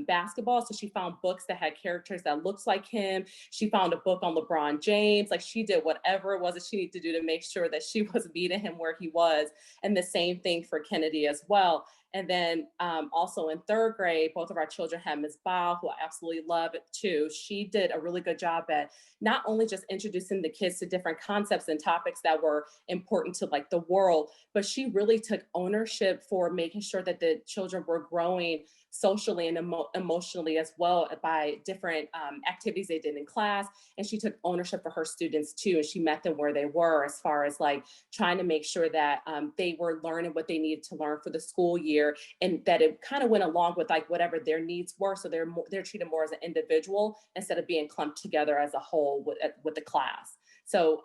I: basketball. So she found books that had characters that looked like him. She found a book on LeBron James. Like she did whatever it was that she needed to do to make sure that she was meeting him where he was. And the same thing for Kennedy as well. And then also in third grade, both of our children had Ms. Bao, who I absolutely love it too. She did a really good job at not only just introducing the kids to different concepts and topics that were important to like the world, but she really took ownership for making sure that the children were growing socially and emotionally as well by different activities they did in class. And she took ownership for her students too. And she met them where they were as far as like trying to make sure that they were learning what they needed to learn for the school year, and that it kind of went along with like whatever their needs were. So they're treated more as an individual instead of being clumped together as a whole with the class. So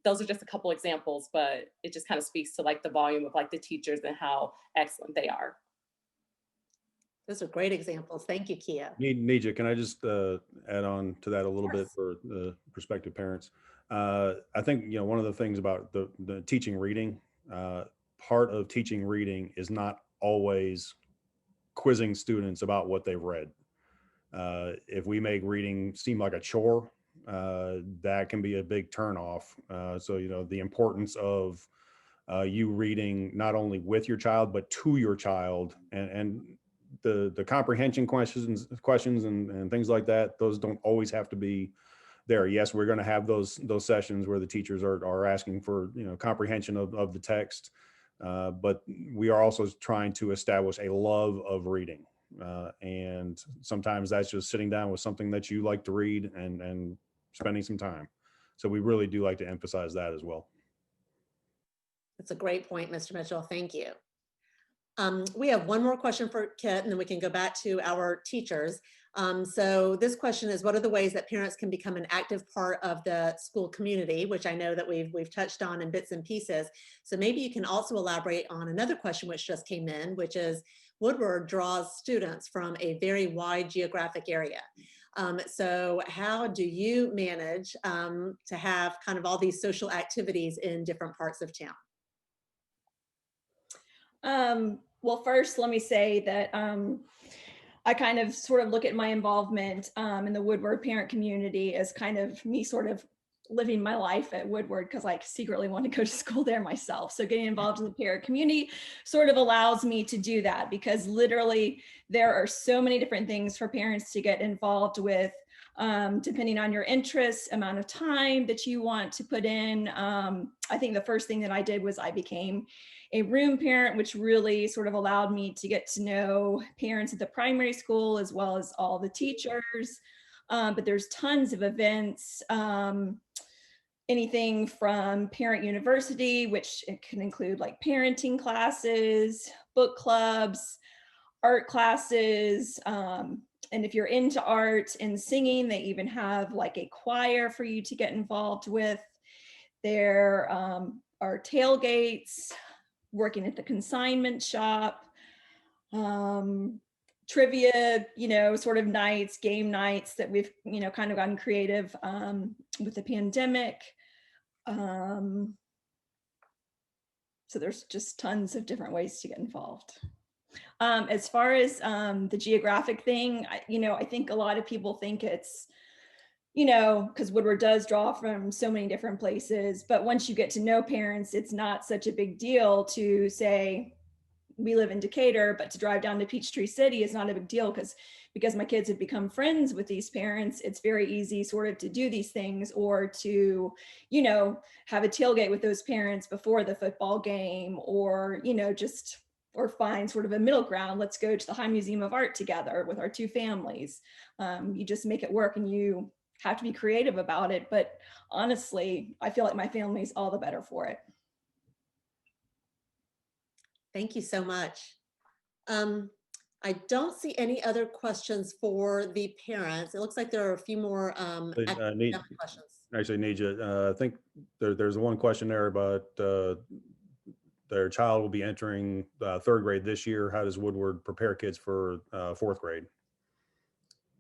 I: those are just a couple examples, but it just kind of speaks to like the volume of like the teachers and how excellent they are.
A: Those are great examples. Thank you, Kia.
B: Nija, can I just add on to that a little bit for the prospective parents? I think, one of the things about the teaching reading, part of teaching reading is not always quizzing students about what they've read. If we make reading seem like a chore, that can be a big turnoff. So, the importance of you reading not only with your child, but to your child, and the comprehension questions and things like that, those don't always have to be there. Yes, we're going to have those sessions where the teachers are asking for comprehension of the text, but we are also trying to establish a love of reading, and sometimes that's just sitting down with something that you like to read and spending some time. So we really do like to emphasize that as well.
A: That's a great point, Mr. Mitchell. Thank you. We have one more question for Kit, and then we can go back to our teachers. So this question is, what are the ways that parents can become an active part of the school community, which I know that we've touched on in bits and pieces. So maybe you can also elaborate on another question which just came in, which is Woodward draws students from a very wide geographic area. So how do you manage to have kind of all these social activities in different parts of town?
J: Well, first, let me say that I kind of sort of look at my involvement in the Woodward parent community as kind of me sort of living my life at Woodward, because I secretly want to go to school there myself. So getting involved in the parent community sort of allows me to do that, because literally there are so many different things for parents to get involved with, depending on your interests, amount of time that you want to put in. I think the first thing that I did was I became a room parent, which really sort of allowed me to get to know parents at the primary school as well as all the teachers. But there's tons of events, anything from Parent University, which it can include like parenting classes, book clubs, art classes. And if you're into art and singing, they even have like a choir for you to get involved with. There are tailgates, working at the consignment shop, trivia, sort of nights, game nights that we've, kind of gotten creative with the pandemic. So there's just tons of different ways to get involved. As far as the geographic thing, I think a lot of people think it's, because Woodward does draw from so many different places, but once you get to know parents, it's not such a big deal to say, we live in Decatur, but to drive down to Peachtree City is not a big deal, because my kids have become friends with these parents. It's very easy sort of to do these things, or to, have a tailgate with those parents before the football game, or, or find sort of a middle ground. Let's go to the High Museum of Art together with our two families. You just make it work, and you have to be creative about it. But honestly, I feel like my family's all the better for it.
A: Thank you so much. I don't see any other questions for the parents. It looks like there are a few more academic questions.
B: Actually, Nija, I think there's one question there about the their child will be entering third grade this year. How does Woodward prepare kids for fourth grade?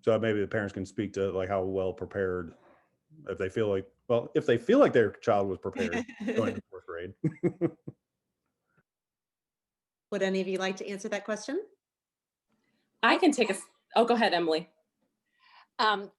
B: So maybe the parents can speak to like how well prepared, if they feel like, well, if they feel like their child was prepared going to fourth grade.
A: Would any of you like to answer that question?
I: I can take oh, go ahead, Emily.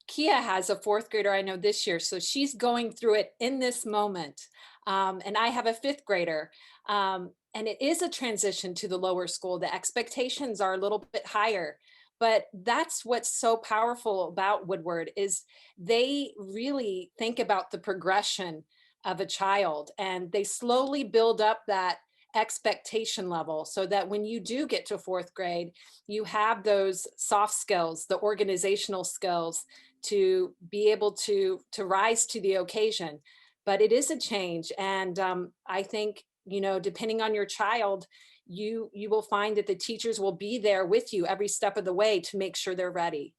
H: Kia has a fourth grader I know this year, so she's going through it in this moment. And I have a fifth grader. And it is a transition to the lower school. The expectations are a little bit higher, but that's what's so powerful about Woodward is they really think about the progression of a child and they slowly build up that expectation level so that when you do get to fourth grade, you have those soft skills, the organizational skills to be able to rise to the occasion. But it is a change. And I think, you know, depending on your child, you will find that the teachers will be there with you every step of the way to make sure they're ready.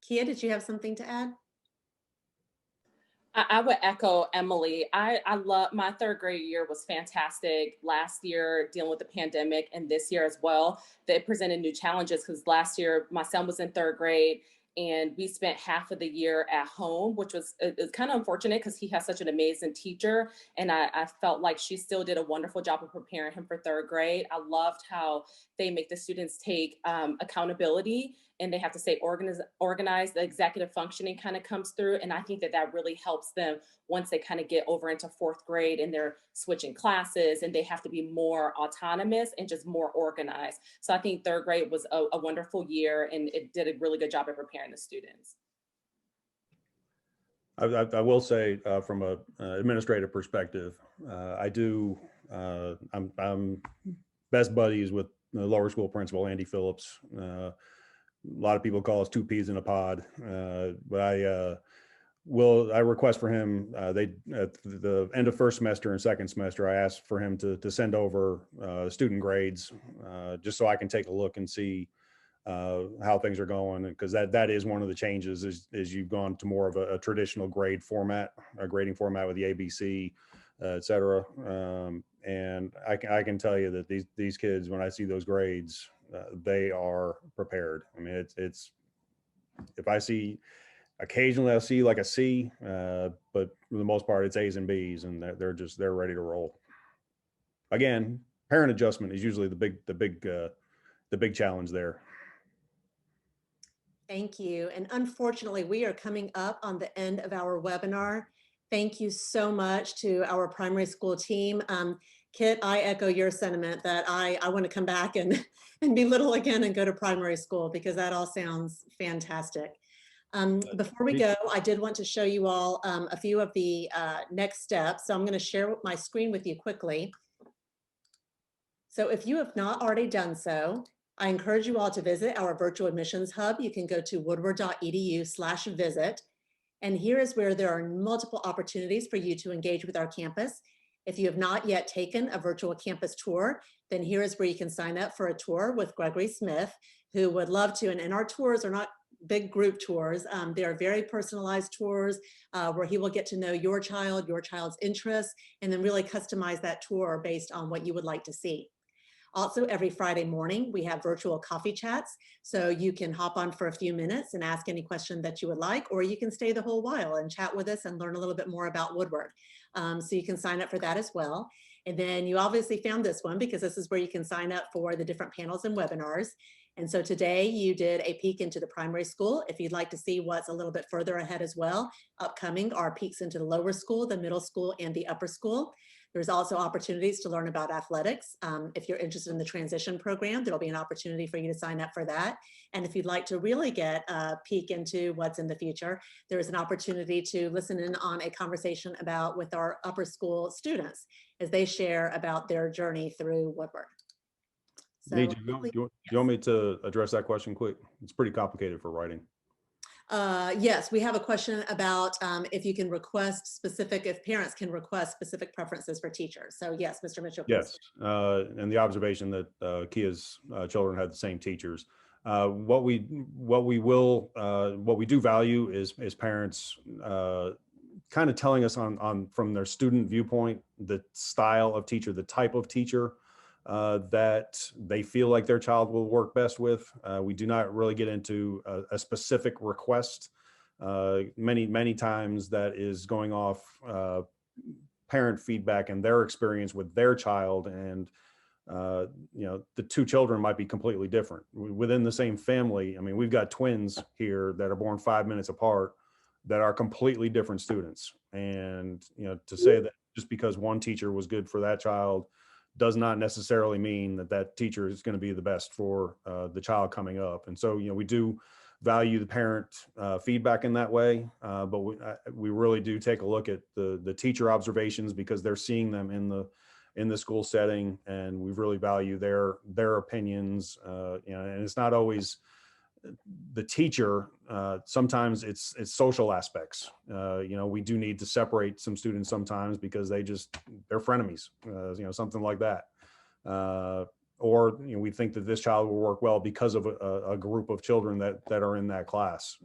A: Kia, did you have something to add?
I: I would echo Emily. I love my third grade year was fantastic. Last year, dealing with the pandemic, and this year as well, they presented new challenges because last year my son was in third grade and we spent half of the year at home, which was kind of unfortunate because he has such an amazing teacher. And I felt like she still did a wonderful job of preparing him for third grade. I loved how they make the students take accountability and they have to stay organized. The executive functioning kind of comes through. And I think that that really helps them once they kind of get over into fourth grade and they're switching classes and they have to be more autonomous and just more organized. So I think third grade was a wonderful year and it did a really good job of preparing the students.
B: I will say from a administrative perspective, I'm best buddies with the lower school principal, Andy Phillips. A lot of people call us two peas in a pod, but I request for him, at the end of first semester and second semester, I asked for him to send over student grades just so I can take a look and see how things are going, because that is one of the changes is you've gone to more of a traditional grade format, a grading format with the ABC, et cetera. And I can tell you that these kids, when I see those grades, they are prepared. I mean, it's if I see, occasionally I'll see like a C, but for the most part it's A's and B's, and they're ready to roll. Again, parent adjustment is usually the big challenge there.
A: Thank you. And unfortunately, we are coming up on the end of our webinar. Thank you so much to our primary school team. Kit, I echo your sentiment that I want to come back and be little again and go to primary school because that all sounds fantastic. Before we go, I did want to show you all a few of the next steps. So I'm going to share my screen with you quickly. So if you have not already done so, I encourage you all to visit our virtual admissions hub. You can go to woodward.edu/visit. And here is where there are multiple opportunities for you to engage with our campus. If you have not yet taken a virtual campus tour, then here is where you can sign up for a tour with Gregory Smith, who would love to. And our tours are not big group tours. They are very personalized tours where he will get to know your child's interests, and then really customize that tour based on what you would like to see. Also, every Friday morning, we have virtual coffee chats. So you can hop on for a few minutes and ask any question that you would like, or you can stay the whole while and chat with us and learn a little bit more about Woodward. So you can sign up for that as well. And then you obviously found this one because this is where you can sign up for the different panels and webinars. And so today you did a peek into the primary school. If you'd like to see what's a little bit further ahead as well, upcoming are peeks into the lower school, the middle school, and the upper school. There's also opportunities to learn about athletics. If you're interested in the transition program, there'll be an opportunity for you to sign up for that. And if you'd like to really get a peek into what's in the future, there's an opportunity to listen in on a conversation with our upper school students as they share about their journey through Woodward. So,
B: do you want me to address that question quick? It's pretty complicated for writing.
A: Yes, we have a question about if you can request if parents can request specific preferences for teachers. So yes, Mr. Mitchell. Please.
B: Yes, and the observation that Kia's children had the same teachers. What we do value is parents kind of telling us from their student viewpoint, the style of teacher, the type of teacher that they feel like their child will work best with. We do not really get into a specific request. Many times that is going off parent feedback and their experience with their child, and the two children might be completely different within the same family. I mean, we've got twins here that are born 5 minutes apart that are completely different students. And, to say that just because one teacher was good for that child does not necessarily mean that that teacher is going to be the best for the child coming up. And so, we do value the parent feedback in that way, but we really do take a look at the teacher observations, because they're seeing them in the school setting, and we really value their opinions. And it's not always the teacher. Sometimes it's social aspects. We do need to separate some students sometimes because they're frenemies, something like that. Or we think that this child will work well because of a group of children that are in that class.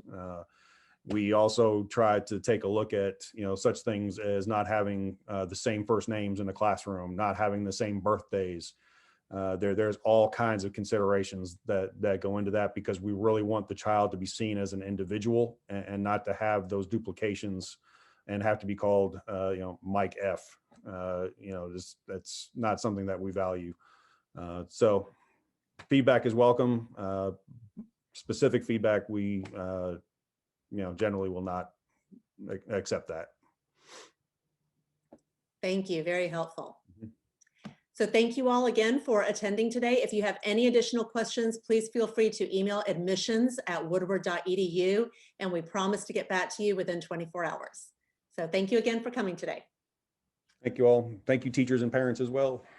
B: We also try to take a look at, such things as not having the same first names in the classroom, not having the same birthdays. There's all kinds of considerations that go into that, because we really want the child to be seen as an individual, and not to have those duplications and have to be called, Mike F. That's not something that we value. So feedback is welcome. Specific feedback, we generally will not accept that.
A: Thank you. Very helpful. So thank you all again for attending today. If you have any additional questions, please feel free to email admissions@woodward.edu, and we promise to get back to you within 24 hours. So thank you again for coming today.
B: Thank you all. Thank you, teachers and parents as well.